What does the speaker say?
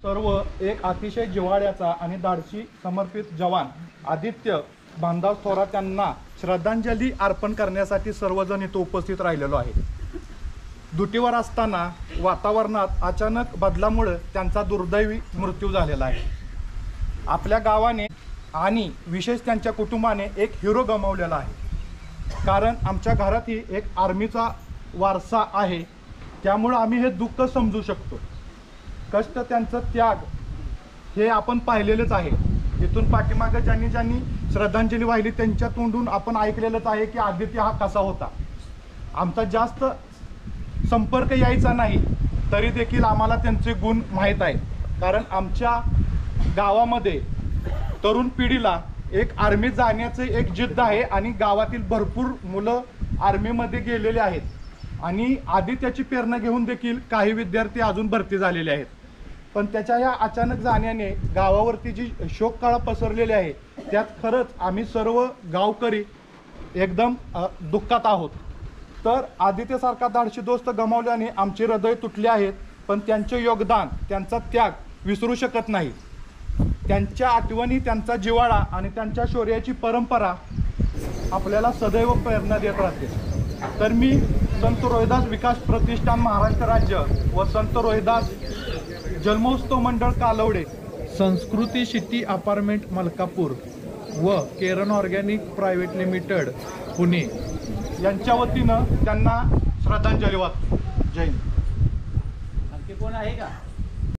सर्व एक अतिशय जिव्हाळ्याचा आणि धाडसी समर्पित जवान आदित्य बांधाव थोरात यांना श्रद्धांजली अर्पण करण्यासाठी सर्वजण इथं उपस्थित राहिलेलो आहे। दुटीवर असताना वातावरणात अचानक बदलामुळे त्यांचा दुर्दैवी मृत्यू झालेला आहे। आपल्या गावाने आणि विशेष त्यांच्या कुटुंबाने एक हिरो गमावलेला आहे। कारण आमच्या घरातही एक आर्मीचा वारसा आहे, त्यामुळे आम्ही हे दुःख समजू शकतो। कष्ट त्यांचं त्याग हे आपण पाहिलेलंच आहे। इथून पाठीमागे ज्यांनी श्रद्धांजली वाहिली त्यांच्या तोंडून आपण ऐकलेलंच आहे की आदित्य हा कसा होता। आमचा जास्त संपर्क यायचा नाही तरी देखील आम्हाला त्यांचे गुण माहीत आहे। कारण आमच्या गावामध्ये तरुण पिढीला एक आर्मीत जाण्याचे एक जिद्द आहे आणि गावातील भरपूर मुलं आर्मीमध्ये गेलेले आहेत आणि आदित्याची प्रेरणा घेऊन देखील काही विद्यार्थी अजून भरती झालेले आहेत। पण त्याच्या या अचानक जाण्याने गावावरती जी शोककळा पसरलेली आहे त्यात खरंच आम्ही सर्व गावकरी एकदम दुःखात आहोत। तर आदित्यसारखा धाडसी दोस्त गमावल्याने आमचे हृदय तुटले आहेत, पण त्यांचे योगदान त्यांचा त्याग विसरू शकत नाही। त्यांच्या आठवणी, त्यांचा जिव्हाळा आणि त्यांच्या शौर्याची परंपरा आपल्याला सदैव प्रेरणा देत राहते। तर मी संत रोहिदास विकास प्रतिष्ठान महाराष्ट्र राज्य व संत रोहिदास जन्मोत्सव मंडळ कालवडे, संस्कृती सिटी अपार्टमेंट मलकापूर व केरन ऑर्गॅनिक प्रायव्हेट लिमिटेड पुणे यांच्या वतीनं त्यांना श्रद्धांजली वाहतो। जय हिंद। आणखी कोण आहे का?